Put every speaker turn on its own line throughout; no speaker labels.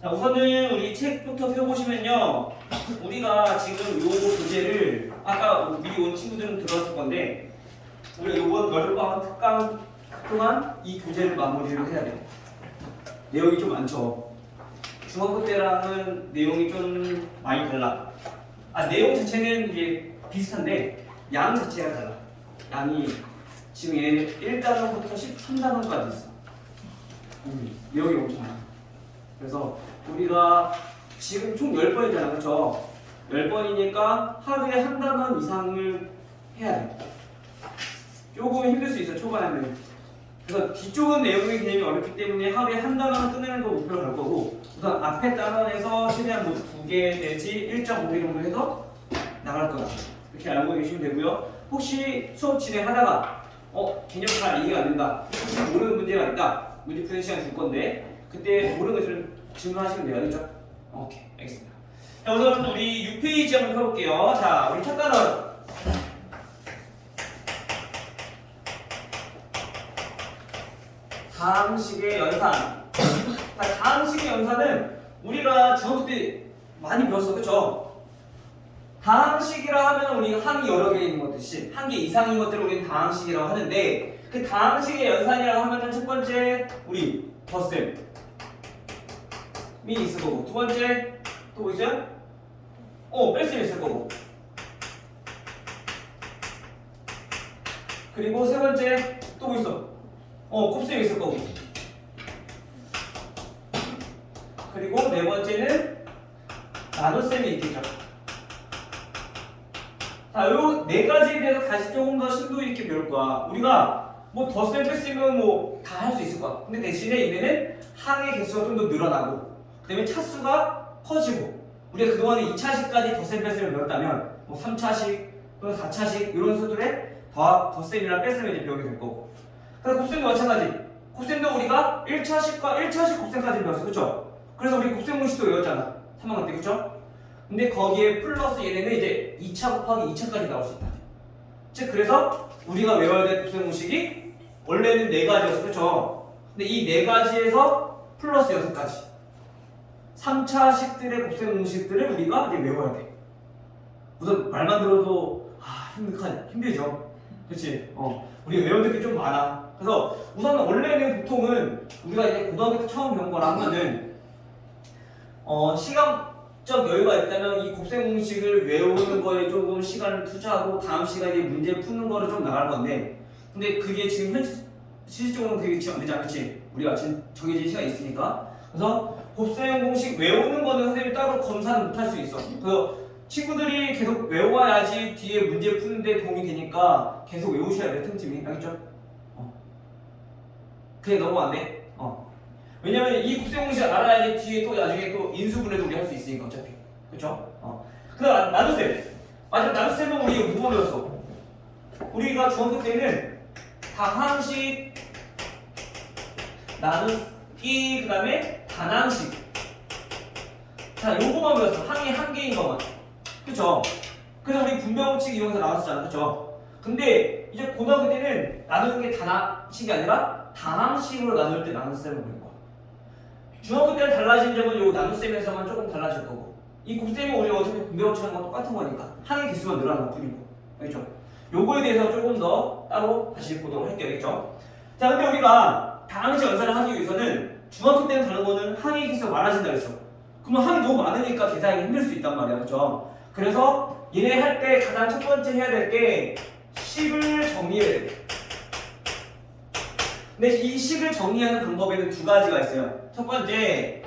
자, 우선은 우리 책부터 펴보시면요. 우리가 지금 요 교재를 아까 미리 온 친구들은 들었을 건데 우리가 요번 월드방학 특강 동안 이 교재를 마무리를 해야 돼요. 내용이 좀 많죠. 중학교 때랑은 내용이 좀 많이 달라. 내용 자체는 이게 비슷한데 양 자체가 달라. 양이 지금 얘는 1단원부터 13단원까지 있어. 내용이 엄청 많아. 그래서 우리가 지금 총 10번이잖아. 그렇죠? 10번이니까 하루에 한 단원 이상을 해야 돼. 조금 힘들 수 있어, 초반에는. 그래서 뒤쪽은 내용의 개념이 어렵기 때문에 하루에 한 단원 끝내는 거 목표로 갈 거고, 우선 앞에 단원에서 최대한 뭐 2개 내지 1.5개 정도 해서 나갈 거야. 이렇게 알고 계시면 되고요. 혹시 수업 진행하다가 개념 잘 이해가 안 된다, 모르는 문제가 있다, 문제 푸는 시간 줄 건데 그때 모르는 것을 질문하시면 돼요. 알겠죠? 오케이, 알겠습니다. 자, 우선 우리 6페이지 한번 펴볼게요. 자, 우리 첫 단원. 다항식의 연산. 자, 다항식의 연산은 우리가 중학교 때 많이 배웠어. 그쵸? 다항식이라 하면 우리가 항이 여러 개 있는 것듯이 한 개 이상인 것들을 우리는 다항식이라고 하는데, 그 다항식의 연산이라고 하면은 첫 번째 우리 덧셈이 있을 거고, 두 번째 또 뭐 있어요? 뺄셈이 있을 거고, 그리고 세 번째 또 뭐 있어? 곱셈이 있을 거고, 그리고 네 번째는 나눗셈이 있겠죠. 자, 요 네 가지에 대해서 다시 조금 더 심도 있게 배울 거야. 우리가 뭐 덧셈 뺐으면 뭐 다 할 수 있을 거야. 근데 대신에 얘네는 항의 개수가 좀 더 늘어나고, 그 다음에 차수가 커지고, 우리가 그동안에 2차식까지 덧셈 뺐음을 배웠다면 뭐 3차식 또는 4차식 이런 수들에 덧셈이랑 뺐음을 이제 배우게 될 거고, 그래서 곱셈도 마찬가지. 곱셈도 우리가 1차식 곱셈까지 배웠어. 그쵸? 그래서 우리 곱셈 공식도 외웠잖아, 3학년 때. 그쵸? 근데 거기에 플러스 얘네는 이제 2차 곱하기 2차까지 나올 수 있다. 즉, 그래서 우리가 외워야 될 곱셈 공식이 원래는 4가지였어. 그쵸? 근데 이 4가지에서 플러스 6가지. 3차식들의 곱셈 공식들을 우리가 이제 외워야 돼. 우선 말만 들어도 힘들죠? 그치? 우리가 외워야 될 게 좀 많아. 그래서 우선 원래는 보통은 우리가 이제 고등학교 때 처음 배운 거라 하면은 시간적 여유가 있다면 이 곱셈 공식을 외우는 거에 조금 시간을 투자하고 다음 시간에 문제 푸는 거를 좀 나갈 건데, 근데 그게 지금 실질적으로는 그게 지금 안 되잖아. 그치? 우리가 지금 정해진 시간이 있으니까. 그래서 곱셈 공식 외우는 거는 선생님이 따로 검사는 못 할 수 있어. 그래서 친구들이 계속 외워야지 뒤에 문제 푸는데 도움이 되니까 계속 외우셔야 돼, 틈틈이. 알겠죠? 그게 너무 안 돼. 왜냐면 이 곱셈 공식 알아야지 뒤에 또 나중에 또 인수분해도 우리 할 수 있으니까 어차피. 그쵸? 그 다음 나눗셈. 마지막 나눗셈은 우리 뭐 배웠어? 우리가 중학교 때는 다항식, 나누기, 그 다음에 단항식. 자, 요거만 배웠어. 항이 한 개인 것만. 그쵸? 그래서 우리 분배법칙 이용해서 나왔었잖아. 그쵸? 근데 이제 고등학교 때는 나누는 게 단항식이 아니라 다항식으로 나눌 때 나눗셈을 배울 거야. 중학교 때는 달라진 점은 요 나눗셈에서만 조금 달라질 거고, 이 곱셈은 우리가 어차피 분배법칙하는 건 똑같은 거니까 항의 개수만 늘어나는 것 뿐이고. 알겠죠? 요거에 대해서 조금 더 따로 다시 보도록 할게요. 알겠죠? 자, 근데 우리가 다항식 연산을 하기 위해서는 중학교 때는 다른 거는 항의 개수가 많아진다 그랬어. 그러면 항이 너무 많으니까 계산이 힘들 수 있단 말이야. 그렇죠? 그래서 얘네 할 때 가장 첫 번째 해야 될 게 식을 정리해야 돼. 근데 이 식을 정리하는 방법에는 두 가지가 있어요. 첫 번째,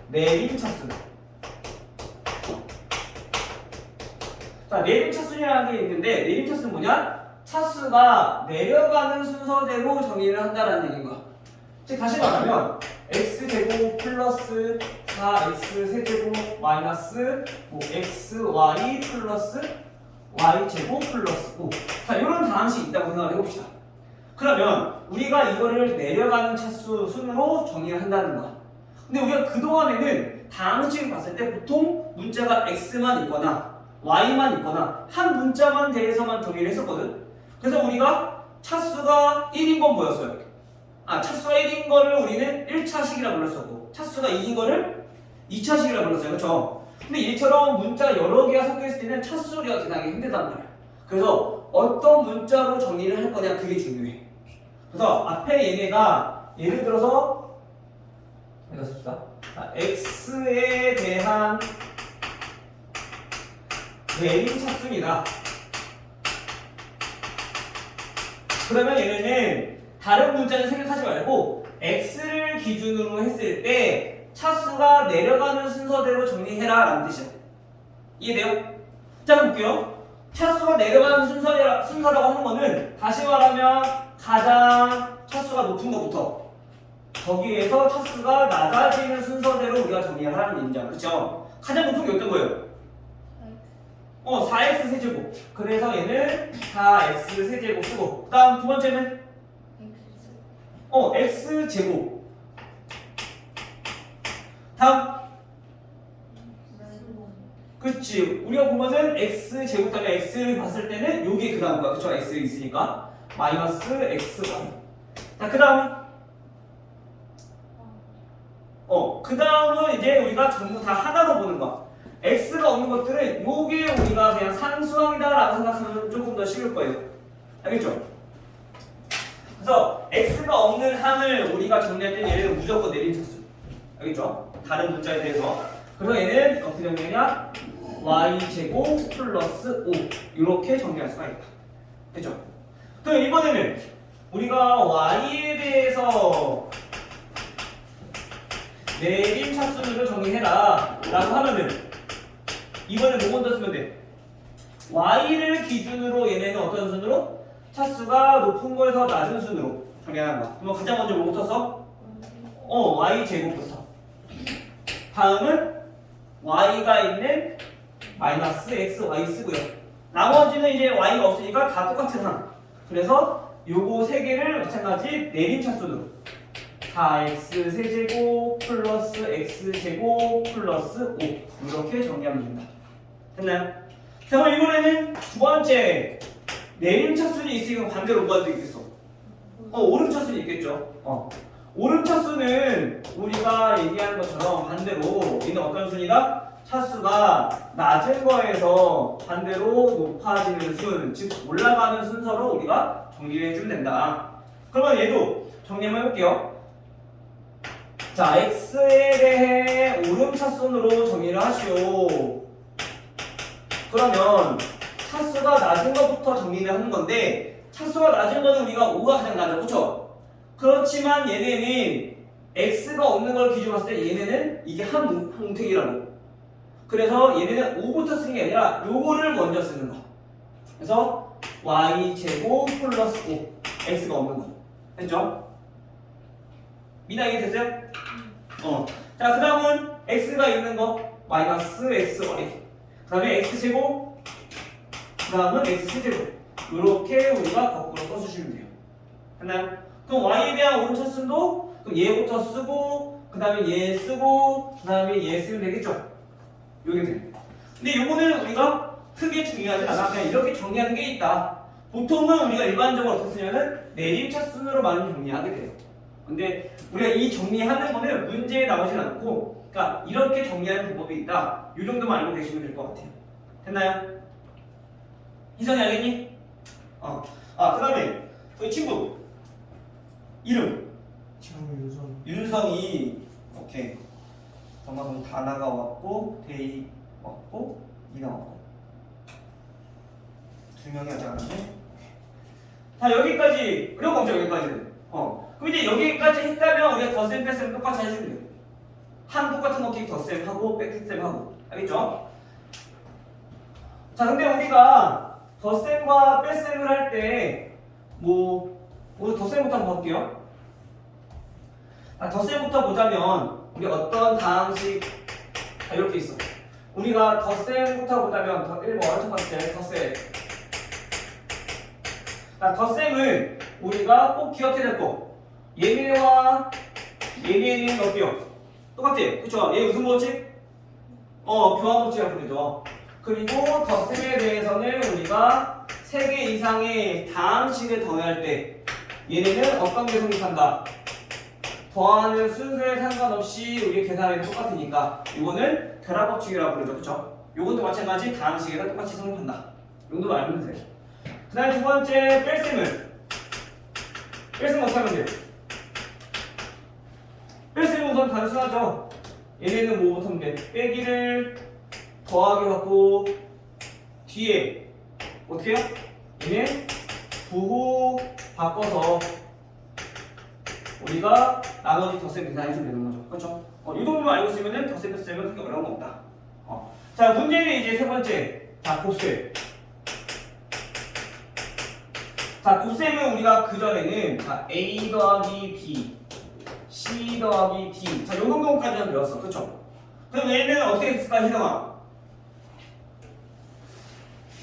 내림 차수. 자, 내림 차수라는 게 있는데, 내림 차수는 뭐냐? 차수가 내려가는 순서대로 정리를 한다는 얘기인 거야. 즉, 다시 말하면 x제곱 플러스 4x 세제곱 마이너스 xy 플러스 y제곱 플러스 5. 자, 이런 다항식이 있다고 생각을 해봅시다. 그러면 우리가 이거를 내려가는 차수 순으로 정리를 한다는 거야. 근데 우리가 그동안에는 다항식을 봤을 때 보통 문자가 x만 있거나 y만 있거나 한 문자만 대해서만 정리를 했었거든. 그래서 우리가 차수가 1인 건 뭐였어요? 차수가 1인 거를 우리는 1차식이라 불렀었고 차수가 2인 거를 2차식이라 불렀어요. 그렇죠? 근데 이처럼 문자 여러 개가 섞여 있을 때는 차수가 대단하게 힘들단 말이야. 그래서 어떤 문자로 정리를 할 거냐 그게 중요해. 그래서 앞에 얘네가 예를 들어서 내가 씁시다. x에 대한 내림 차수입니다. 그러면 얘네는 다른 문자는 생각하지 말고 x를 기준으로 했을 때 차수가 내려가는 순서대로 정리해라 라는 뜻이야. 이해돼요? 자 볼게요. 차수가 내려가는 순서라고 하는 거는 다시 말하면 가장 차수가 높은 것부터 거기에서 차수가 낮아지는 순서대로 우리가 정리를 하는 얘기죠. 그렇죠? 가장 높은 게 어떤 거예요? 4x 세제곱. 그래서 얘는 4x 세제곱 쓰고 그 다음 두 번째는 x 제곱. 다음 그치. 우리가 보면은 x 제곱 다음에 x를 봤을 때는 요게 그 다음 거야. 그쵸? x 있으니까 마이너스 xy. 자, 그 다음은 그 다음은 이제 우리가 전부 다 하나로 보는 거야. x가 없는 것들은 요게 우리가 그냥 상수항이다 라고 생각하면 조금 더 쉬울 거예요. 알겠죠? 그래서 x가 없는 항을 우리가 정리할 때 얘는 무조건 내림 차수. 알겠죠? 다른 문자에 대해서. 그래서 얘는 어떻게 정리하냐? y제곱 플러스 5 이렇게 정리할 수가 있다. 됐죠? 그럼 이번에는 우리가 y에 대해서 내림 차수를 정리해라 라고 하면은 이번에 뭐 먼저 쓰면 돼? y를 기준으로 얘네는 어떤 순으로? 차수가 높은 거에서 낮은 순으로 정리하는 거야. 그럼 가장 먼저 뭐부터 써? y제곱부터. 다음은 y가 있는 마이너스 xy 쓰고요. 나머지는 이제 y가 없으니까 다 똑같은 항. 그래서 요거 세 개를 마찬가지 내림 차수로 4x 세제곱 플러스 x제곱 플러스 5 이렇게 정리하면 된다. 됐나요? 자, 그럼 이번에는 두 번째 내림 차수는 있으니까 반대로 뭐가 되겠어? 오름 차수는 있겠죠. 오름 차수는 우리가 얘기하는 것처럼 반대로 얘는 어떤 순이다? 차수가 낮은 거에서 반대로 높아지는 순, 즉 올라가는 순서로 우리가 정리를 해주면 된다. 그러면 얘도 정리 한번 해볼게요. 자, x에 대해 오름 차순으로 정리를 하시오. 그러면 차수가 낮은 것부터 정리를 하는 건데 차수가 낮은 거는 우리가 5가 가장 낮아. 그렇죠? 그렇지만 얘네는 x가 없는 걸 기준으로 봤을 때 얘네는 이게 한 뭉탱이라고. 그래서 얘네는 5부터 쓰는 게 아니라 요거를 먼저 쓰는 거. 그래서 y제곱 플러스 5 x가 없는 거. 됐죠? 미나 이해 됐어요? 자, 그 다음은 x가 있는 거 마이너스 xy. 그 다음에 x제곱. 그 다음은 x제곱. 이렇게 우리가 거꾸로 써주시면 돼요. 됐나요? 그럼 y에 대한 오른 차순도 그럼 얘부터 쓰고 그 다음에 얘 쓰고 그 다음에 얘 쓰면 되겠죠? 요게 돼. 근데 요거는 우리가 크게 중요하지 않아. 그냥 이렇게 정리하는 게 있다. 보통은 우리가 일반적으로 어떻게 쓰냐면 내림 차순으로 많이 정리하게 돼요. 근데 우리가 이 정리하는 거는 문제에 나오진 않고 그러니까 이렇게 정리하는 방법이 있다. 이 정도만 알고 계시면 될 것 같아요. 됐나요? 희성이 알겠니? 그 다음에 저희 친구 이름 윤성이. 오케이. 정말 다나가 왔고 데이 왔고 이나 왔고 두 명이 아직 안 왔네. 다 여기까지 어려운 거 없죠? 여기까지는. 그럼 이제 여기까지 했다면 우리가 덧셈 뺄셈 똑같이 해주면 돼요. 한 똑같은 넣기 덧셈 하고 뺄셈 하고. 알겠죠? 자, 근데 우리가 덧셈과 뺄셈을 할 때 우리 덧셈부터 한번 볼게요. 덧셈부터 보자면 우리 어떤 다항식 이렇게 있어. 우리가 덧셈부터 보자면 1번 첫 번째 덧셈. 덧셈은 우리가 꼭 기억해야 될 거. 얘네와 얘네는 어때요? 똑같아. 그쵸? 얘 무슨 법칙? 교환 법칙이라고 부르죠. 그리고 덧셈에 대해서는 우리가 3개 이상의 다항식을 더해할 때 얘네는 어떤 게 성립한다? 더하는 순서에 상관없이 우리 계산이 똑같으니까 이거는 결합법칙이라고 부르죠. 그쵸? 이것도 마찬가지 다항식에서 똑같이 성립한다. 이 정도만 알면 돼요. 그 다음에 두 번째 뺄셈은 어떻게 하면 돼요? 뺄셈은 우선 단순하죠. 얘네는 뭐부터 하면 돼? 빼기를 더하기 갖고 뒤에 어떻게 해요? 얘네 부호 바꿔서 우리가 나머지 덧셈 계산해주면 되는 거죠. 그렇죠? 이 정도만 알고 있으면 덧셈 뺄셈은 그렇게 어려운 거 없다. 자, 문제는 이제 세 번째. 자, 곱셈. 자, 곱셈은 우리가 그전에는 자, A 더하기 B, C 더하기 D. 자, 요 정도까지는 배웠어. 그쵸? 그럼 얘는 어떻게 했을까, 희성아?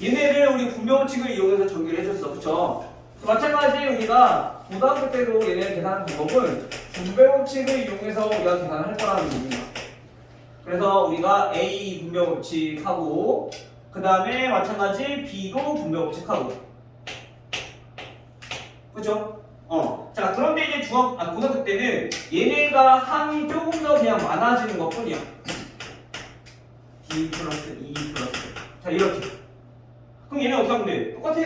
얘네를 우리 분명칙을 이용해서 전개를 해줬어. 그쵸? 마찬가지 우리가 고등학교 때도 얘네를 계산하는 방법은 분배법칙을 이용해서 우리가 계산을 할 거라는 얘기입니다. 그래서 우리가 A 분배법칙하고 그 다음에 마찬가지 B도 분배법칙하고 그죠? 자 그런데 이제 고등학교 때는 얘네가 항이 조금 더 그냥 많아지는 것 뿐이야. B 플러스 E 플러스 자 이렇게. 그럼 얘네 어떻게 하면 돼? 똑같아.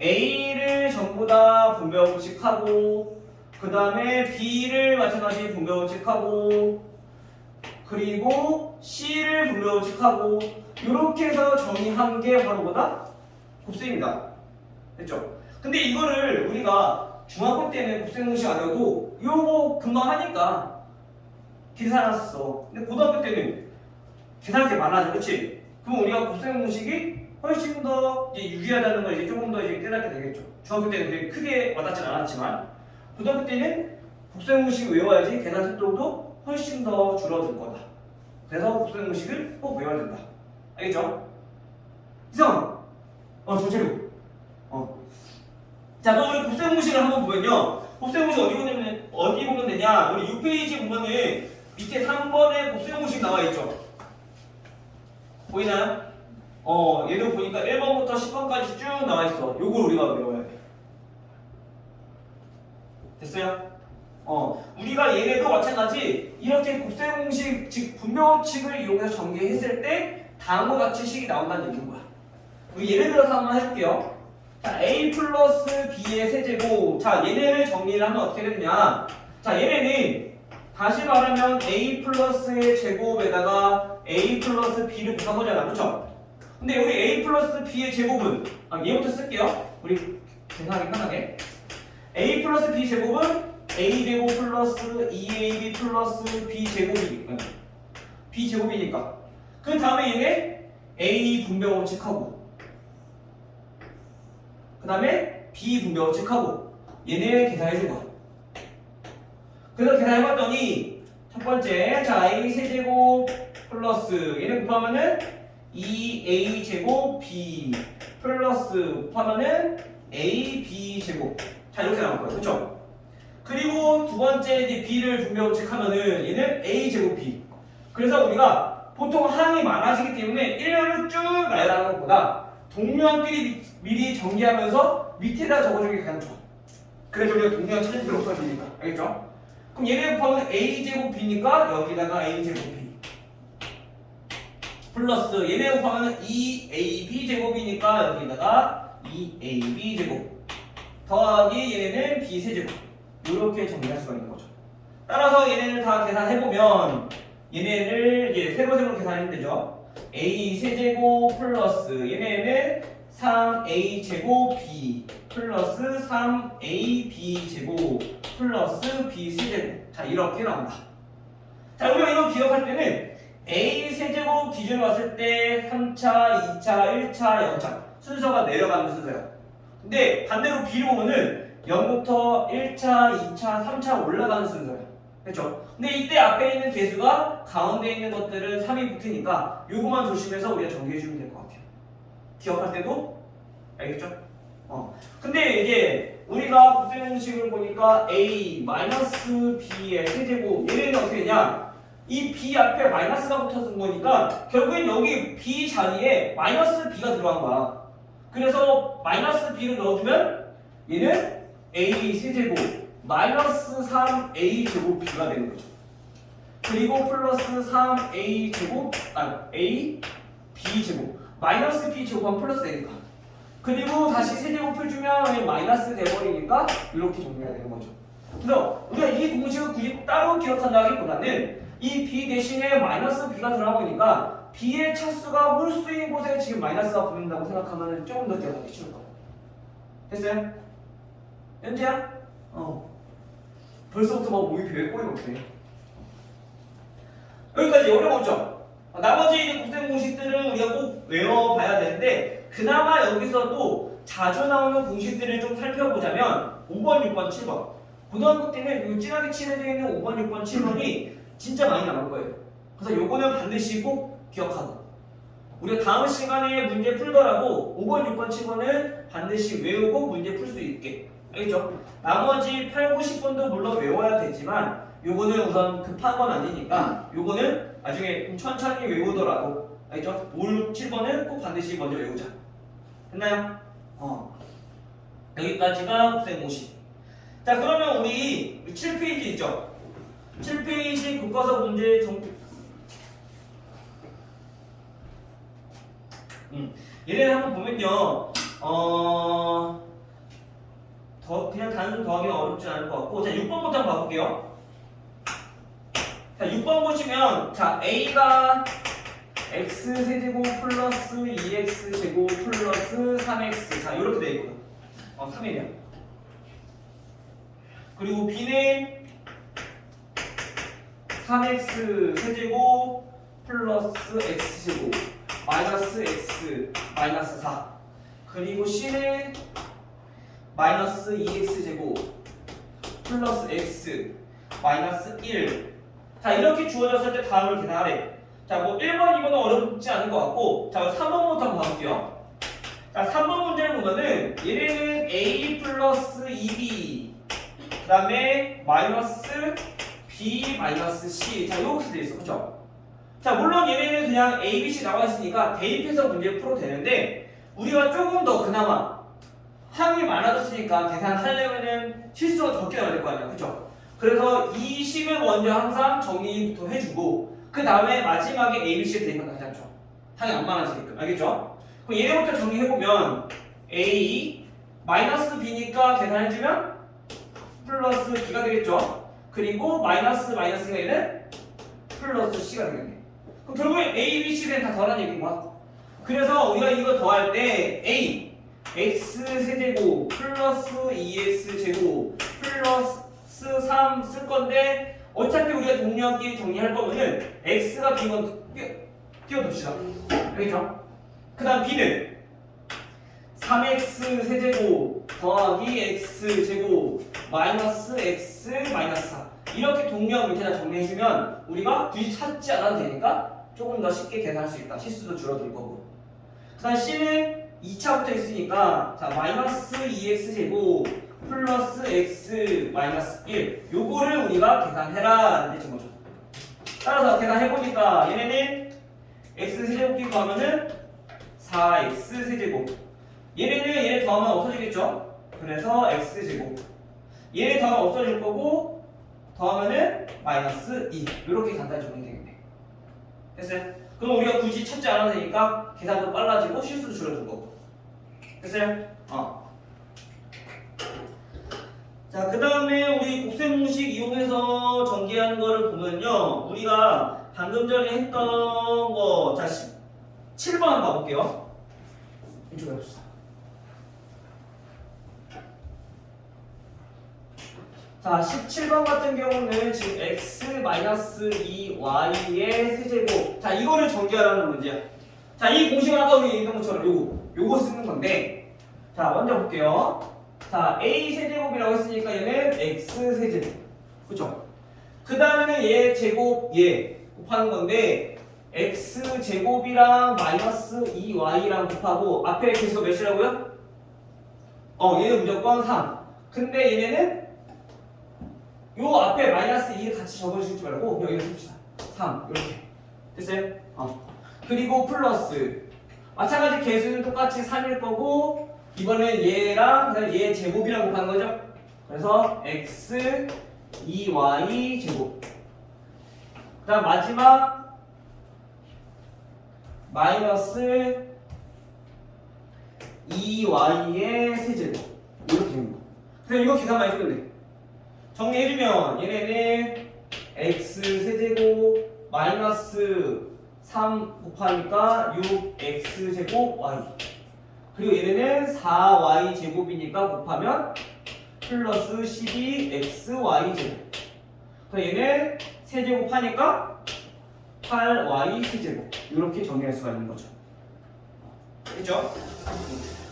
A를 전부 다 분배법칙하고 그 다음에 B를 마찬가지 분배법칙하고 그리고 C를 분배법칙하고 이렇게 해서 정의한 게 바로 뭐다? 곱셈이다. 됐죠? 근데 이거를 우리가 중학교 때는 곱셈 공식 안 해도 이거 금방 하니까 계산했어. 근데 고등학교 때는 계산할 게 많아져. 그치? 그럼 우리가 곱셈 공식이 훨씬 더 이제 유리하다는 걸 이제 조금 더 이제 깨닫게 되겠죠. 중학교 때는 그렇게 크게 와닿진 않았지만 고등학교 때는 곱셈 공식 외워야지 계산 속도도 훨씬 더 줄어들 거다. 그래서 곱셈 공식을 꼭 외워야 된다. 알겠죠? 이상. 정체로. 자, 그럼 우리 곱셈 공식을 한번 보면요. 곱셈 공식 어디 보면 되냐? 우리 6페이지 보면은 밑에 3번에 곱셈 공식 나와 있죠. 보이나요? 얘도 보니까 1번부터 10번까지 쭉 나와 있어. 요걸 우리가 외워야 돼. 됐어요? 우리가 얘네도 마찬가지 이렇게 곱셈 공식, 즉 분배법칙을 이용해서 전개했을 때 다음과 같이 식이 나온다는 얘기인 거야. 예를 들어서 한번 해볼게요. 자, A 플러스 B의 세제곱. 자, 얘네를 정리를 하면 어떻게 되느냐? 자, 얘네는 다시 말하면 A 플러스의 제곱에다가 A 플러스 B를 곱한 거잖아. 그렇죠? 근데 우리 A 플러스 B의 제곱은 얘부터 쓸게요. 우리 계산하기 편하게. A 플러스 B 제곱은 A 제곱 플러스 2AB 플러스 B 제곱이니까. B 제곱이니까. 그 다음에 얘네 A 분배법칙하고 그 다음에 B 분배법칙하고 얘네 계산해줘봐. 그래서 계산해봤더니 첫 번째 자 A 세제곱 플러스 얘네 곱하면은 2A 제곱 B 플러스 곱하면은 AB 제곱 자 이렇게 나올 거예요. 그쵸? 그리고 두 번째 이제 B를 분배법칙하면은 얘는 A 제곱 B. 그래서 우리가 보통 항이 많아지기 때문에 1년을 쭉 나열하는 것보다 동류항끼리 미리 정리하면서 밑에다 적어주는 게 가장 좋아. 그래서 우리가 동류항 찾을 필요 없어지니까. 알겠죠? 그럼 얘네 곱하면 A 제곱 B니까 여기다가 A 제곱 B 플러스 얘네 곱하면 2AB 제곱이니까 여기다가 2AB 제곱 더하기 얘네는 B 세제곱 이렇게 정리할 수가 있는 거죠. 따라서 얘네를 다 계산해보면 얘네를 이제 세로세로 계산하면 되죠. A 세제곱 플러스 얘네는 3A 제곱 B 플러스 3AB 제곱 플러스 B 세제곱 자 이렇게 나온다. 자 우리가 이거 기억할 때는 A 세제곱 기준으로 봤을 때 3차, 2차, 1차, 0차 순서가 내려가는 순서야. 근데 반대로 B를 보면은 0부터 1차, 2차, 3차 올라가는 순서야. 그렇죠? 근데 이때 앞에 있는 개수가 가운데 있는 것들은 3이 붙으니까 요거만 조심해서 우리가 정리해주면 될 것 같아요. 기억할 때도 알겠죠? 근데 이제 우리가 곱셈 공식을 보니까 A 마이너스 B의 세제곱 얘네는 어떻게 되냐? 이 B 앞에 마이너스가 붙어서 거니까 결국엔 여기 B 자리에 마이너스 B가 들어간 거야. 그래서 마이너스 B를 넣어주면 얘는 A 세제곱 마이너스 3a 제곱 b가 되는 거죠. 그리고 플러스 3a 제곱 a b 제곱 마이너스 b 제곱하면 플러스 되니까. 그리고 다시 세제곱을 주면 마이너스 돼버리니까 이렇게 정리가 되는 거죠. 그래서 우리가 이 공식을 굳이 따로 기억한다기보다는 이 b 대신에 마이너스 b가 들어가보니까 b의 차수가 홀수인 곳에 지금 마이너스가 붙는다고 생각하면 조금 더 기억하기 쉬울 거예요. 됐어요? 현재야? 벌써부터 막 모의 배에 꼬이면 어떡해. 여기까지 어려웠죠? 나머지 이제 곱셈 공식들은 우리가 꼭 외워봐야 되는데 그나마 여기서도 자주 나오는 공식들을 좀 살펴보자면 5번, 6번, 7번 고등학교 때는 이 진하게 칠해져 있는 5번, 6번, 7번이 진짜 많이 나올 거예요. 그래서 요거는 반드시 꼭 기억하고 우리가 다음 시간에 문제 풀더라도 5번, 6번, 7번은 반드시 외우고 문제 풀 수 있게. 알겠죠? 나머지 8, 90번도 물론 외워야 되지만 요거는 우선 급한 건 아니니까 요거는 나중에 천천히 외우더라도 알겠죠? 5, 6, 7번은 꼭 반드시 먼저 외우자. 됐나요? 여기까지가 곱셈 공식. 자 그러면 우리 7페이지 있죠? 7페이지 교과서 문제 얘를 한번 보면요 그냥 단순 더하기는 어렵지 않을 것 같고 자 6번부터 한번 봐볼게요. 자 6번 보시면 자 A가 x세제곱 플러스 2x제곱 플러스 3x 자 이렇게 되어 있거든. 3이네요. 그리고 B는 3x 세제곱 플러스 x제곱 마이너스 x 마이너스 4 그리고 C는 마이너스 2x제곱 플러스 x 마이너스 1 자 이렇게 주어졌을 때 다음을 계산하래. 자 뭐 1번, 2번은 어렵지 않은 것 같고 자 3번부터 한번 봐볼게요. 자 3번 문제를 보면은 얘네는 a 플러스 2b 그 다음에 마이너스 b 마이너스 c 자 이렇게 돼 있어. 그쵸? 자 물론 얘네는 그냥 a, b, c 나와 있으니까 대입해서 문제 풀어도 되는데 우리가 조금 더 그나마 항이 많아졌으니까 계산하려면은 실수가 적게 나올 거 아니야. 그쵸? 그래서 이 식을 먼저 항상 정리부터 해주고 그 다음에 마지막에 a, b, c를 대입하는 거 하지 않죠. 항이 안 많아지니까. 알겠죠? 그럼 얘네부터 정리해보면 a 마이너스 b니까 계산해주면 플러스 b가 되겠죠. 그리고 마이너스 마이너스가 얘는 플러스 c가 되겠네. 그럼 결국에 a, b, c는 다 더하는 얘기인 거야. 그래서 우리가 이거 더할 때 a x세제곱 플러스 2x제곱 플러스 3 쓸 건데 어차피 우리가 동료끼리 정리할 거면은 x가 b건 띄워둡시다. 알겠죠? 그 다음 b는 3x 세제곱 더하기 x제곱 마이너스 x 마이너스 4 이렇게 동료 밑에다 정리해주면 우리가 굳이 찾지 않아도 되니까 조금 더 쉽게 계산할 수 있다. 실수도 줄어들 거고. 그 다음 c는 2차부터 있으니까 자 마이너스 2x제곱 플러스 x 마이너스 1 요거를 우리가 계산해라 라는 뜻인 거죠. 따라서 계산해보니까 얘네는 x세제곱 끼고 하면은 4x세제곱 얘네 더하면 없어지겠죠? 그래서 x제곱 얘네 더하면 없어질 거고 더하면은 마이너스 2 이렇게 간단히 정리되겠네. 됐어요? 그럼 우리가 굳이 찾지 않아도 되니까 계산도 빨라지고 실수도 줄어들 거고. 됐어요? 자, 그 다음에 우리 곱셈 공식 이용해서 전개하는 거를 보면요. 우리가 방금 전에 했던 거, 자, 7번 한번 봐볼게요. 이쪽에 해봅시다. 자, 17번 같은 경우는 지금 x-2y의 세제곱. 자, 이거를 전개하라는 문제야. 자, 이 공식은 아까 우리 얘기한 것처럼 요거 쓰는 건데. 자, 먼저 볼게요. 자, a 세제곱이라고 했으니까 얘는 x 세제곱. 그쵸? 그 다음에는 얘 제곱, 얘 곱하는 건데, x 제곱이랑 마이너스 2y랑 곱하고, 앞에 계속 몇이라고요? 얘는 무조건 3. 근데 얘네는 요 앞에 마이너스 2를 같이 적어주지 말고 여기를 씁시다. 3 이렇게 됐어요? 그리고 플러스 마찬가지 개수는 똑같이 3일 거고 이번엔 얘랑 그다음에 얘 제곱이랑 곱하는 거죠? 그래서 x 2y 제곱. 그다음 마지막 마이너스 2y의 세제곱. 이렇게 됩니다. 그래서 이거 계산 많이 해도 돼. 정리해주면 얘네는 x 세제곱 마이너스 3 곱하니까 6x 제곱 y. 그리고 얘네는 4y 제곱이니까 곱하면 플러스 12xy 제곱. 그래서 얘는 세제곱하니까 8y 세제곱. 이렇게 정리할 수가 있는 거죠. 됐죠?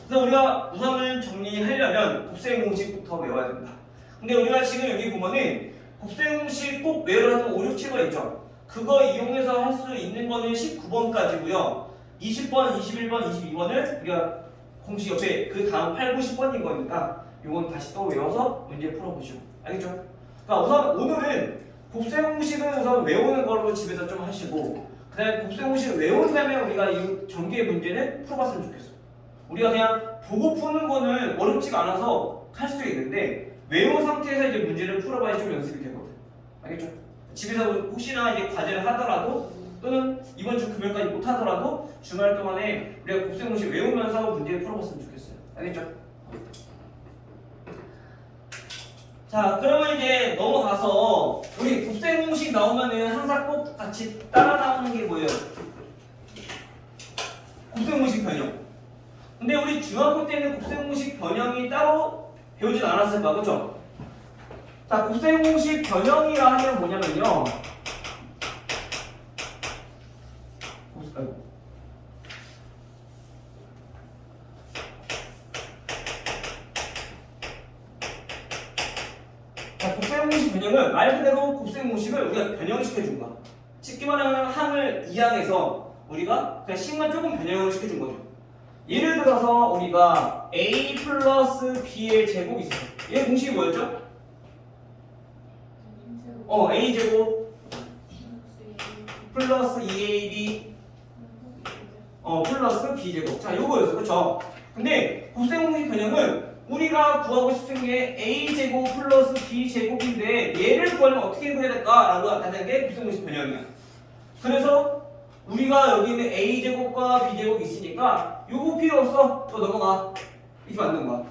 그래서 우리가 우선은 정리하려면 곱셈 공식부터 외워야 된다. 근데 우리가 지금 여기 보면은 곱셈 공식 꼭 외우라는 5, 6, 7가 있죠. 그거 이용해서 할 수 있는 거는 19번까지고요. 20번, 21번, 22번은 우리가 공식 옆에 그 다음 8, 9, 10번인 거니까 이건 다시 또 외워서 문제 풀어보시고. 알겠죠? 그러니까 우선 오늘은 곱셈 공식은 우선 외우는 걸로 집에서 좀 하시고, 그 다음에 곱셈 공식을 외운 다음에 우리가 이 전개 문제는 풀어봤으면 좋겠어. 우리가 그냥 보고 푸는 거는 어렵지가 않아서 할 수 있는데 외운 상태에서 이제 문제를 풀어봐야 좀 연습이 되거든. 알겠죠? 집에서 혹시나 이제 과제를 하더라도 또는 이번 주 금요일까지 못 하더라도 주말 동안에 우리가 곱셈 공식 외우면서 문제를 풀어봤으면 좋겠어요. 알겠죠? 자, 그러면 이제 넘어가서 우리 곱셈 공식 나오면은 항상 꼭 같이 따라 나오는 게 뭐예요? 곱셈 공식 변형. 근데 우리 중학교 때는 곱셈 공식 변형이 따로 배우진 않았을 거야, 그렇죠? 자, 곱셈 공식 변형이라 하면 뭐냐면요. 자, 곱셈 공식 변형은 말 그대로 곱셈 공식을 우리가 변형시켜준 거야. 쉽게 말하면 항을 이항해서 우리가 그냥 식만 조금 변형을 시켜준 거죠. 예를 들어서 우리가 a 플러스 b의 제곱이 있어요. 얘 공식이 뭐였죠? a 제곱 플러스 2ab 플러스 b 제곱. 자, 요거였어, 그렇죠? 근데 곱셈 공식 변형은 우리가 구하고 싶은 게 a 제곱 플러스 b 제곱인데 얘를 구하려면 어떻게 구해야 될까라고 나타내는 게 곱셈 공식 변형이야. 그래서 우리가 여기 있는 a 제곱과 b 제곱이 있으니까 요거 필요 없어. 저 넘어가. 이게 맞는 거야.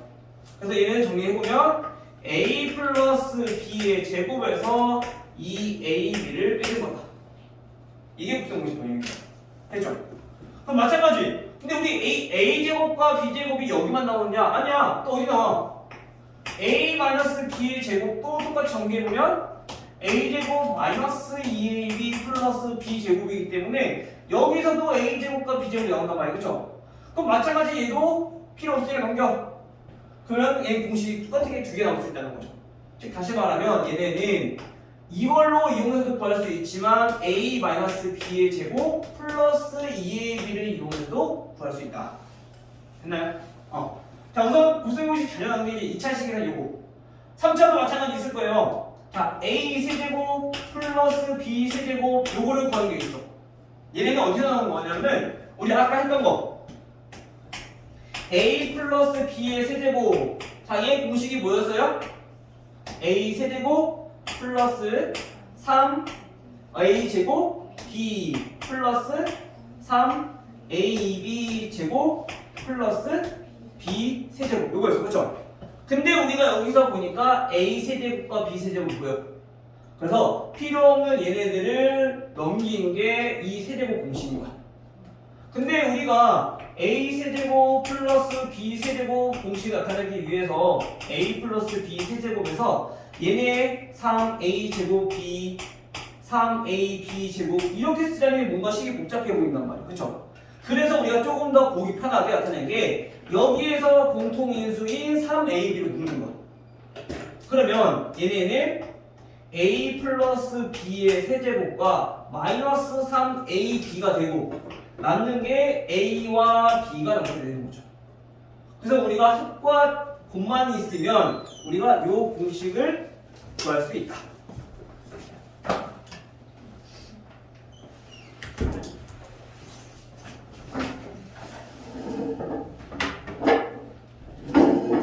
그래서 얘는 정리해보면 a 플러스 b의 제곱에서 2ab를 빼는 거다. 이게 곱셈 공식 변형이야. 됐죠? 그럼 마찬가지. 근데 우리 a 제곱과 b 제곱이 여기만 나오느냐? 아니야. 또 어디 나와? a 마이너스 b의 제곱도 똑같이 정리해보면 a제곱 마이너스 2ab 플러스 b제곱이기 때문에 여기서도 a제곱과 b제곱이 나온단 말이야. 그쵸? 그럼 마찬가지 얘도 필요 없으니까 넘겨. 그러면 얘 공식이 똑같은 게 두 개 나올 수 있다는 거죠. 즉 다시 말하면 얘네는 이걸로 이용해서도 구할 수 있지만 a 마이너스 b의 제곱 플러스 2ab를 이용해서도 구할 수 있다. 됐나요? 자, 우선 곱셈 공식 변형하는 게 2차식이랑 요거. 3차도 마찬가지 있을 거예요. 자, a 세제곱 플러스 b 세제곱 요거를 구하는 게 있어. 얘네는 어디서 나오는 거냐면 우리 아까 했던 거 a 플러스 b의 세제곱. 자, 얘 공식이 뭐였어요? a 세제곱 플러스 3a 제곱 b 플러스 3ab 제곱 플러스 b 세제곱 요거였어. 그렇죠? 근데 우리가 여기서 보니까 a 세제곱과 b 세제곱이 보여. 그래서 필요 없는 얘네들을 넘기는 게 이 세제곱 공식인 거야. 근데 우리가 a 세제곱 플러스 b 세제곱 공식을 나타내기 위해서 a 플러스 b 세제곱에서 얘네 3a 제곱 b 3ab 제곱 이렇게 쓰자니 뭔가 식이 복잡해 보인단 말이야. 그쵸? 그래서 우리가 조금 더 보기 편하게 나타낸 게 여기에서 공통인수인 3ab로 묶는 거야. 그러면 얘네는 a 플러스 b의 세제곱과 마이너스 3ab가 되고 남는 게 a와 b가 남게 되는 거죠. 그래서 우리가 합과 곱만 있으면 우리가 이 공식을 구할 수 있다.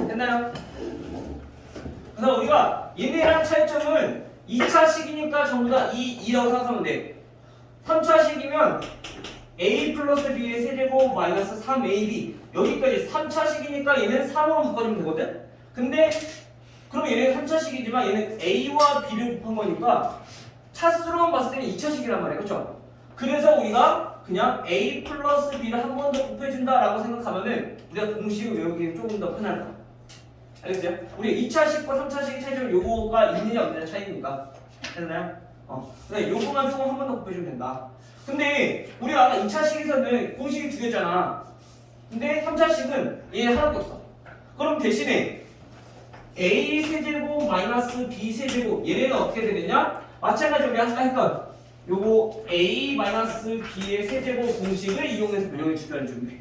됐나요? 그래서 얘네랑 차이점은 2차식이니까 전부 다 2라고 생각하면 돼. 3차식이면 a 플러스 b의 세제곱 마이너스 3ab 여기까지 3차식이니까 얘는 3으로 바꿔주면 되거든? 근데 그럼 얘는 3차식이지만 얘는 a와 b를 곱한 거니까 차수로만 봤을 때는 2차식이란 말이야. 그쵸? 그래서 우리가 그냥 a 플러스 b를 한 번 더 곱해준다라고 생각하면은 우리가 공식을 외우기 조금 더 편할 거야. 알겠어요? 우리 2차식과 3차식의 차이점 요거가 있느냐 없느냐 차이니까. 됐나요? 근데 요거만 조금 한 번 더 곱해주면 된다. 근데 우리가 아까 2차식에서는 공식이 두 개잖아. 근데 3차식은 얘 하나도 없어. 그럼 대신에 a 세제곱 마이너스 b 세제곱 얘네는 어떻게 되느냐? 마찬가지로 우리가 아까 했던 요거 a 마이너스 b의 세제곱 공식을 이용해서 변형을 주변 준비.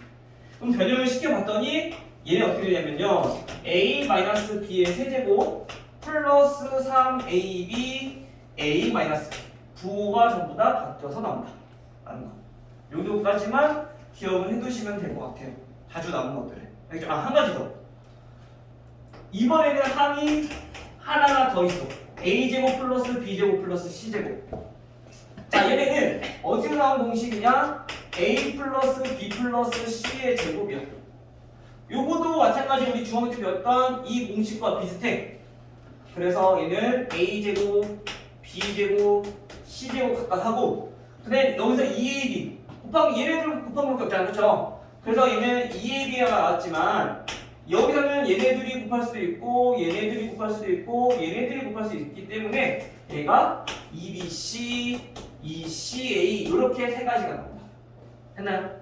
그럼 변형을 시켜봤더니 얘는 어떻게 되냐면요. a 마이너스 b의 세제곱 플러스 3ab a 마이너스 부호가 전부 다 바뀌어서 나온다. 라는 거. 요 정도까지만 기억을 해두시면 될 것 같아요. 자주 나오는 것들. 알겠죠? 한 가지 더. 이번에는 항이 하나가 더 있어. a제곱 플러스 b제곱 플러스 c제곱. 자, 얘네는 어디서 나온 공식이냐? a 플러스 b 플러스 c의 제곱이야. 요것도 마찬가지 우리 중학교 때 배웠던 이 공식과 비슷해. 그래서 얘는 a제곱, b제곱, c제곱 각각 하고 근데 여기서 2ab 얘네들 곱한 것밖에 없잖아. 그렇죠? 그래서 얘는 2ab가 나왔지만 여기서는 얘네들이 곱할 수도 있고 얘네들이 곱할 수도 있고 얘네들이 곱할 수 있기 때문에 얘가 2bc, 2ca 이렇게 세 가지가 나옵니다. 했나요?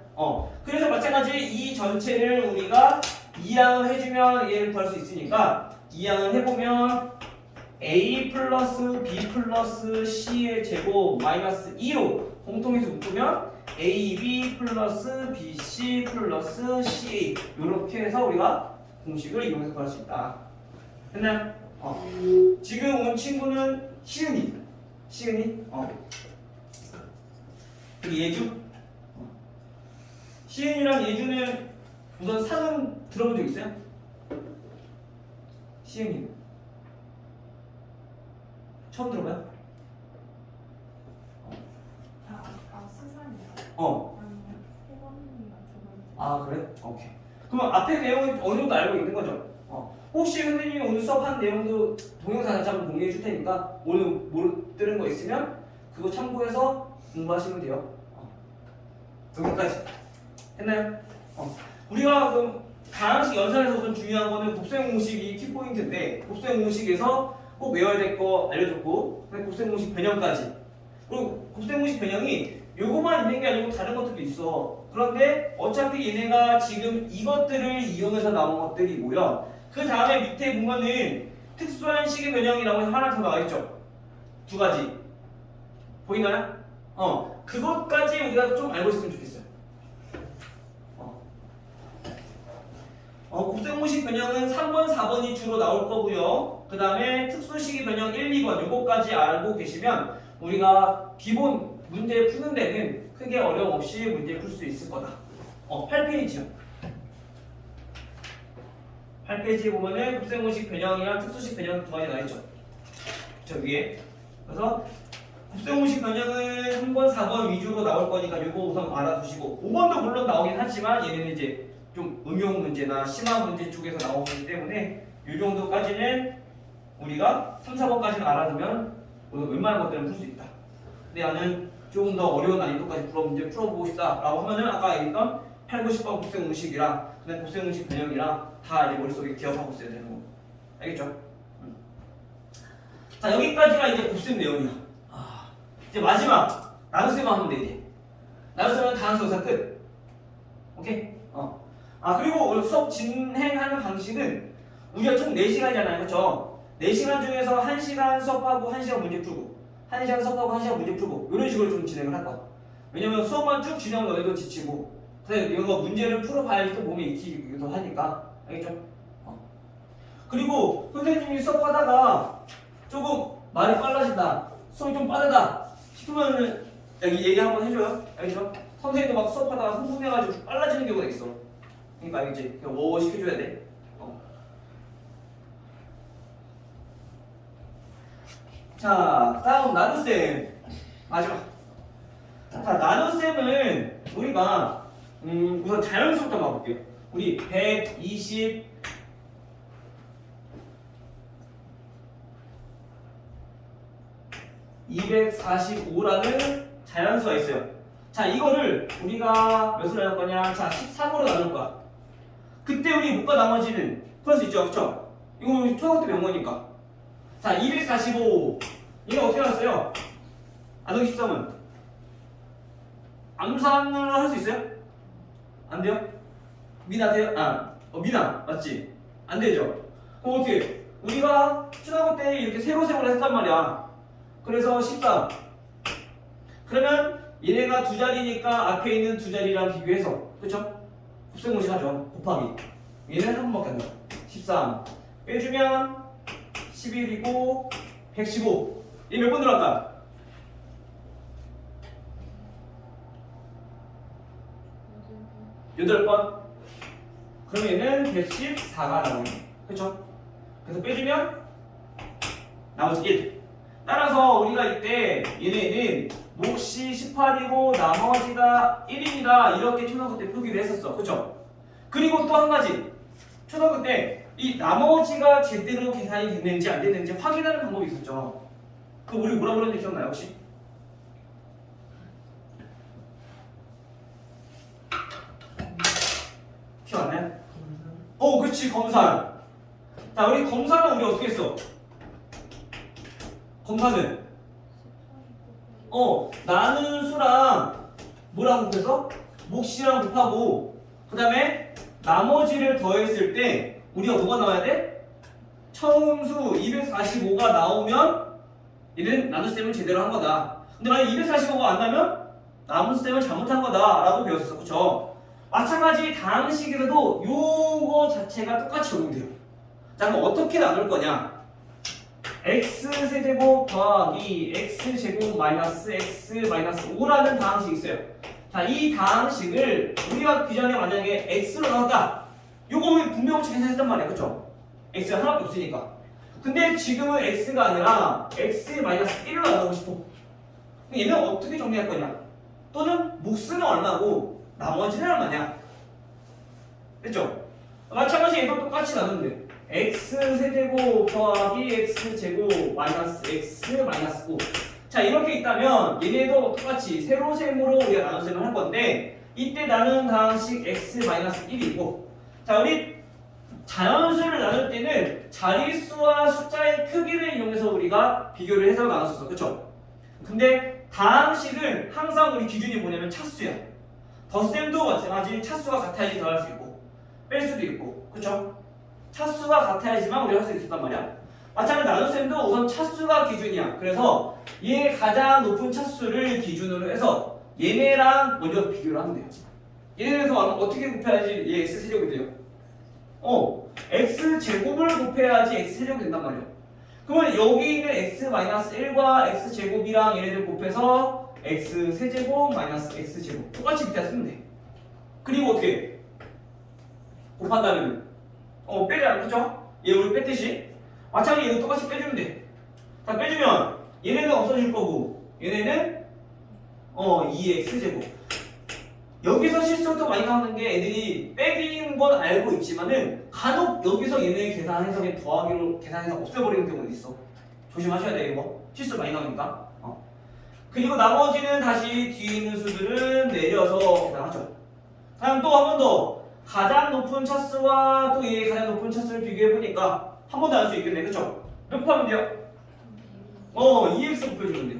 그래서 마찬가지 이 전체를 우리가 이항을 해주면 얘를 구할 수 있으니까 이항을 해보면 a 플러스 b 플러스 c의 제곱 마이너스 2로 공통해서 묶으면 ab 플러스 bc 플러스 ca 이렇게 해서 우리가 공식을 이용해서 구할 수 있다. 됐나요? 지금 온 친구는 시은이. 그리고 예주. 시은이랑 예주는 우선 상은 들어본 적 있어요? 시은이 처음 들어봐요?
수산이요.
아 그래? 오케이. 그럼 앞에 내용은 어느 정도 알고 있는 거죠? 혹시 선생님이 오늘 수업한 내용도 동영상 다시 한번 공유해 줄 테니까 오늘 모르는 거 있으면 그거 참고해서 공부하시면 돼요. 여기까지 했나요? 우리가 그럼 가항식 연산에서 우선 중요한 거는 곱셈 공식이 키포인트인데 곱셈 공식에서 꼭 외워야 될 거 알려줬고 곱셈 공식 변형까지. 그리고 곱셈 공식 변형이 요거만 있는 게 아니고 다른 것들도 있어. 그런데 어차피 얘네가 지금 이것들을 이용해서 나온 것들이 뭐야? 그 다음에 밑에 보면은 특수한 식의 변형이라고 하나 더 나와 있죠. 두 가지. 보이나요? 그것까지 우리가 좀 알고 있으면 좋겠어요. 곱셈 공식 변형은 3번, 4번이 주로 나올 거고요. 그 다음에 특수식의 변형 1, 2번 요거까지 알고 계시면 우리가 기본 문제 푸는 데는 크게 어려움 없이 문제 풀 수 있을 거다. 8페이지요. 8페이지에 보면은 곱셈 공식 변형이랑 특수식 변형 두 가지 나있죠. 저 위에. 그래서 곱셈 공식 변형은 3번, 4번 위주로 나올 거니까 요거 우선 알아두시고 5번도 물론 나오긴 하지만 얘네는 이제 좀 응용 문제나 심화 문제 쪽에서 나오기 때문에 이 정도까지는 우리가 3, 4번까지는 알아두면 웬만한 것들은 풀 수 있다. 근데 나는 조금 더 어려운 난이도까지 문제 풀어보고 싶다라고 하면은 아까 얘기했던 8, 9, 10번 곱셈 공식이랑 그다음 곱셈 공식 변형이랑 다 이제 머릿속에 기억하고 있어야 되는 거. 알겠죠? 자 여기까지가 이제 곱셈 내용이야. 이제 마지막 나눗셈만 하면 돼 이제. 나눗셈은 다항수사 끝. 오케이? 그리고 오늘 수업 진행하는 방식은 우리가 총 4시간이잖아요. 그쵸? 4시간 중에서 1시간 수업하고 1시간 문제 풀고 1시간 수업하고 1시간 문제 풀고 이런 식으로 좀 진행을 할 거야. 왜냐면 수업만 쭉 진행하면 너네도 지치고 그래서 이거 문제를 풀어봐야지 또 몸에 익히기도 하니까. 알겠죠? 그리고 선생님이 수업하다가 조금 말이 빨라진다 수업이 좀 빠르다 싶으면은 여기 얘기 한번 해줘요. 알겠죠? 선생님도 막 수업하다가 흥분해가지고 빨라지는 경우가 있어. 그러니까 알겠지? 그냥 워워 시켜줘야 돼. 자, 다음 나눗셈. 마지막. 자, 나눗셈은 우리가 우선 자연수부터 봐볼게요. 우리 120 245라는 자연수가 있어요. 자, 이거를 우리가 몇으로 나눌 거냐? 자, 13으로 나눌 거야. 그때 우리 못과 나머지는 풀 수 있죠, 그렇죠? 이거 초등학교 때 명문이니까. 자, 245 이거 어떻게 나왔어요? 나누기 13은 암산으로 할 수 있어요? 안 돼요? 미나 돼요? 미나 맞지? 안 되죠? 그럼 어떻게? 우리가 초등학교 때 이렇게 세로세로를 했단 말이야. 그래서 13. 그러면 얘네가 두 자리니까 앞에 있는 두 자리랑 비교해서, 그쵸? 곱셈공식 하죠. 곱하기. 얘는 한 번밖에 안 나와. 13 빼주면 11이고 115. 얘 몇 번 들어갈까? 8번. 그럼 얘는 114가 나오네. 그쵸? 그래서 빼주면 나머지 1. 따라서 우리가 이때 얘네는 몫이 18이고 나머지가 1입니다. 이렇게 초등학교 때 표기를 했었어. 그쵸? 그리고 또 한 가지. 초등학교 때 이 나머지가 제대로 계산이 됐는지 안 됐는지 확인하는 방법이 있었죠. 그 우리 뭐라 그랬는지 기억나요 혹시? 기억 안 나요? 그치 검산. 자, 우리 검사는 우리 어떻게 했어? 검사는 나눈 수랑 뭐랑 곱해서? 몫이랑 곱하고 그 다음에 나머지를 더했을 때 우리가 뭐가 나와야 돼? 처음 수 245가 나오면 얘는 나눗셈을 제대로 한 거다. 근데 만약 245가 안 나면 나눗셈을 잘못한 거다 라고 배웠었어. 그쵸? 마찬가지 다항식에서도 요거 자체가 똑같이 적용돼요. 자, 그럼 어떻게 나눌 거냐? x세제곱 더하기 x제곱 마이너스 x 마이너스 5라는 다항식이 있어요. 자, 이 다항식을 우리가 그 전에 만약에 x로 나눴다. 요거 우리 분명치 계산했단 말이야. 그쵸? x가 하나밖에 없으니까. 근데 지금은 x가 아니라 x 마이너스 1로 나누고 싶어. 그럼 얘는 어떻게 정리할 거냐? 또는 몫은 얼마고 나머지는 얼마냐? 됐죠? 마찬가지 얘도 똑같이 나누는데 x세제곱 더하기 x제곱 마이너스 x 마이너스 5. 자, 이렇게 있다면 얘네도 똑같이 세로셈으로 우리가 나눗셈을 할 건데 이때 나누는 다항식 x 마이너스 1이 있고, 자, 우리 자연수를 나눌 때는 자릿수와 숫자의 크기를 이용해서 우리가 비교를 해서 나눴었어. 그쵸? 근데 다항식은 항상 우리 기준이 뭐냐면 차수야. 덧셈도 마찬가지 차수가 같아야지 더할 수 있고 뺄 수도 있고, 그쵸? 차수가 같아야지만 우리가 할 수 있었단 말이야. 마찬가지로 나눗셈도 우선 차수가 기준이야. 그래서 얘 가장 높은 차수를 기준으로 해서 얘네랑 먼저 비교를 하면 돼요. 얘네에서 어떻게 곱해야지 얘 x세제곱이 돼요? x제곱을 곱해야지 x세제곱이 된단 말이야. 그러면 여기 있는 x-1과 x제곱이랑 얘네들 곱해서 x세제곱 마이너스 x제곱 똑같이 밑에 쓰면 돼. 그리고 어떻게 곱한다면 빼잖아. 그쵸? 얘 우리 뺐듯이 마찬가지로 얘도 똑같이 빼주면 돼. 자, 빼주면 얘네는 없어질 거고 얘네는 2x제곱. 여기서 실수가 또 많이 나오는 게 애들이 빼기인 건 알고 있지만은 간혹 여기서 얘네 계산해서 그냥 더하기로 계산해서 없애버리는 경우도 있어. 조심하셔야 돼. 이거 실수 많이 나오니까. 그리고 나머지는 다시 뒤에 있는 수들은 내려서 계산하죠. 다음 또 한 번 더 가장 높은 차수와 또 얘 가장 높은 차수를 비교해보니까 한 번 더 할 수 있겠네. 그쵸? 몇 곱하면 돼요? 2x 곱해주면 돼요.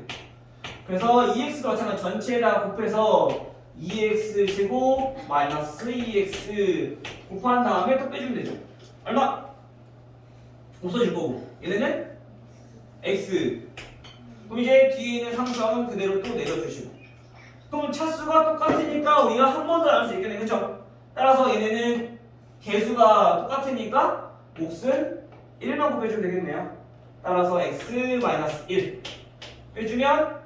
그래서 2x도 마찬가지 전체에다 곱해서 2x 제곱 마이너스 2x 곱한 다음에 또 빼주면 되죠. 얼마? 없어질 거고 얘네는 x. 그럼 이제 뒤에 있는 상수항은 그대로 또 내려주시고. 그럼 차수가 똑같으니까 우리가 한 번 더 나눌 수 있겠네. 그쵸? 따라서 얘네는 개수가 똑같으니까 몫은 1만 곱해주면 되겠네요. 따라서 x 마이너스 1 빼주면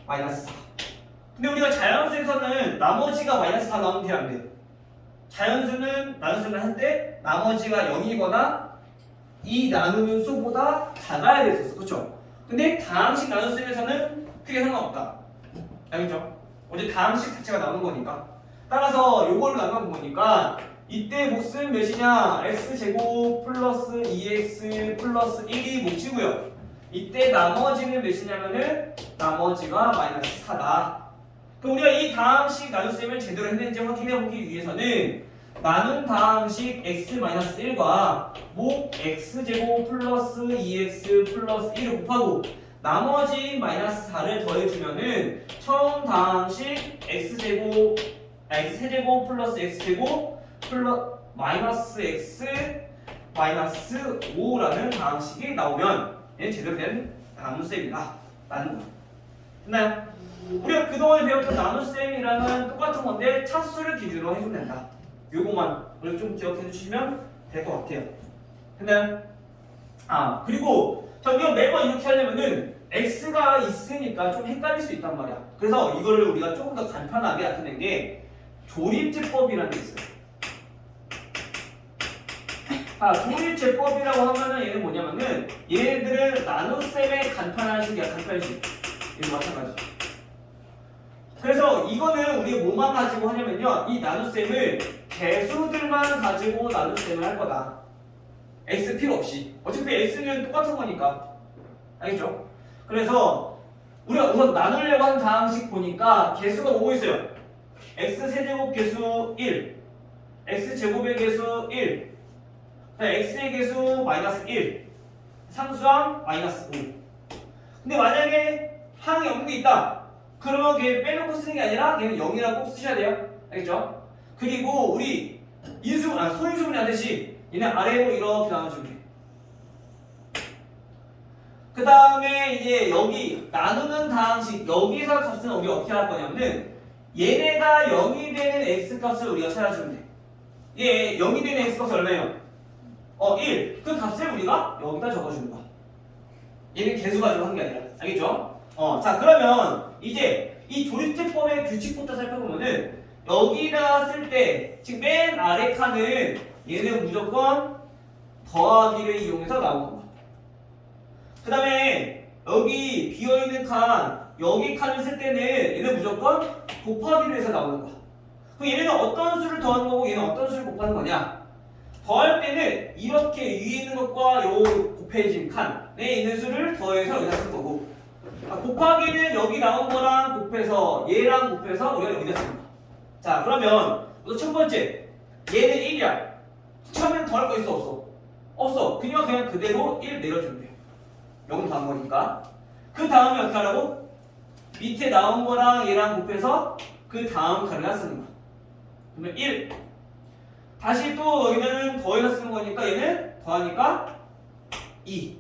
마이너스 4. 근데 우리가 자연수에서는 나머지가 마이너스 4 나오면 돼, 안 돼? 자연수는 나눗셈을 할 때 나머지가 0이거나 이 나누는 수보다 작아야 됐었어. 그쵸? 근데 다항식 나눗셈에서는 크게 상관없다. 알겠죠? 어제 다항식 자체가 나오는 거니까. 따라서 요거를 나눠본 거니까 이때 몫은 몇이냐? x제곱 플러스 2x 플러스 1이 몫이고요. 이때 나머지는 몇이냐면은 나머지가 마이너스 4다. 그럼 우리가 이 다항식 나눗셈을 제대로 했는지 확인해보기 위해서는 나눈 다항식 x-1과 목 x제곱 플러스 2x 플러스 1을 곱하고 나머지 마이너스 4를 더해주면은 처음 다항식 x제곱 x세제곱 플러스 x제곱 플러스 마이너스 x 마이너스 5라는 다항식이 나오면 얘는 제대로 된 나눗셈이다 라는 거. 됐나요? 우리가 그동안 배웠던 나눗셈이랑은 똑같은 건데 차수를 기준으로 해주면 된다. 요거만 우리 좀 기억해 주시면 될 것 같아요. 됐나요? 아 그리고 저기요 매번 이렇게 하려면은 x가 있으니까 좀 헷갈릴 수 있단 말이야. 그래서 이거를 우리가 조금 더 간편하게 나타낸 게 조립제법이라는 게 있어요. 아, 조립제법이라고 하면은 얘는 뭐냐면은 얘네들은 나눗셈의 간편한식이야. 간편식. 이거 마찬가지. 그래서 이거는 우리가 뭐만 가지고 하냐면요 이 나눗셈을 개수들만 가지고 나눗셈을 할 거다. x 필요 없이. 어차피 x는 똑같은 거니까. 알겠죠? 그래서 우리가 우선 나누려고 하는 다항식 보니까 개수가 오고 있어요. x세제곱 개수 1, x제곱의 개수 1, x의 개수 마이너스 1, 상수항 마이너스 5. 근데 만약에 항이 없는 게 있다. 그러면 걔 빼놓고 쓰는 게 아니라 걔는 0이라고 꼭 쓰셔야 돼요. 알겠죠? 그리고 우리 소인수분해 하듯이 얘는 아래로 이렇게 나눠주면 돼. 그 다음에 이제 여기 나누는 다항식 여기서 값은 우리 어떻게 할 거냐면은 얘네가 0이 되는 x값을 우리가 찾아주면 돼. 얘 0이 되는 x값이 얼마예요? 1. 그 값을 우리가 여기다 적어주는 거야. 얘는 개수 가지고 하는 게 아니라. 알겠죠? 자 그러면 이제 이 조립제법의 규칙부터 살펴보면은 여기다 쓸 때 지금 맨 아래 칸은 얘는 무조건 더하기를 이용해서 나오는 거야. 그 다음에 여기 비어있는 칸 여기 칸을 쓸 때는 얘는 무조건 곱하기를 해서 나오는 거야. 그럼 얘네는 어떤 수를 더하는 거고 얘는 어떤 수를 곱하는 거냐? 더할 때는 이렇게 위에 있는 것과 요 곱해진 칸에 있는 수를 더해서 여기다 쓸 거고 곱하기는 여기 나온 거랑 곱해서 얘랑 곱해서 우리가 여기다 쓰는 거야. 자 그러면 우선 첫 번째 얘는 1이야. 처음에는 더할 거 있어 없어? 없어. 그냥 그대로 1 내려주면 돼요. 0 더한 거니까. 그 다음에 어떻게 하라고? 밑에 나온 거랑 얘랑 곱해서 그 다음 칸에다 쓰는 거야. 그러면 1. 다시 또 여기는 더해서 쓰는 거니까 얘는 더하니까 2.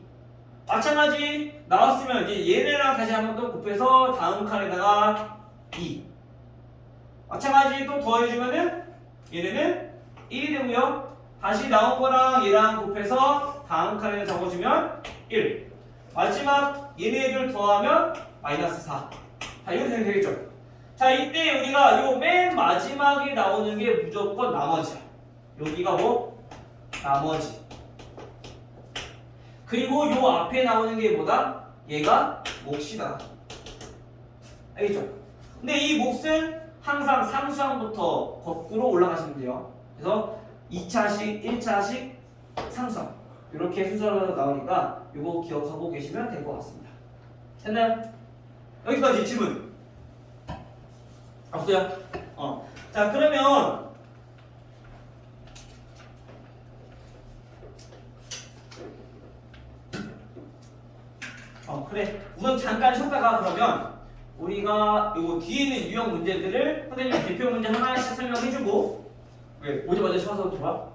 마찬가지 나왔으면 이제 얘네랑 다시 한번 또 곱해서 다음 칸에다가 2. 마찬가지 또 더해주면은 얘네는 1이 되고요. 다시 나온 거랑 얘랑 곱해서 다음 칸에 적어주면 1. 마지막 얘네들 더하면 마이너스 4. 자 이렇게 되겠죠. 자 이때 우리가 요 맨 마지막에 나오는 게 무조건 나머지야. 여기가 뭐? 나머지. 그리고 요 앞에 나오는 게 뭐다? 얘가 몫이다. 알겠죠? 근데 이 몫은 항상 상수항부터 거꾸로 올라가시면 돼요. 그래서 2차식, 1차식, 상수항 이렇게 순서로 나오니까 이거 기억하고 계시면 될 것 같습니다. 됐나요? 여기까지 질문 없어요? 자 그러면 그래 우선 잠깐 쉬었다가 그러면 우리가 요 뒤에 있는 유형 문제들을 선생님 대표 문제 하나씩 설명해주고 왜 오자마자 쉬어서 돌아?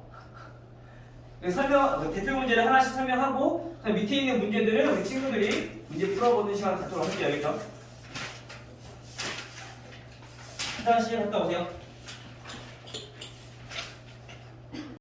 대표 문제를 하나씩 설명하고 밑에 있는 문제들은 우리 친구들이 문제 풀어보는 시간을 갖도록 할게요. 알겠죠? 화장실 갔다 오세요.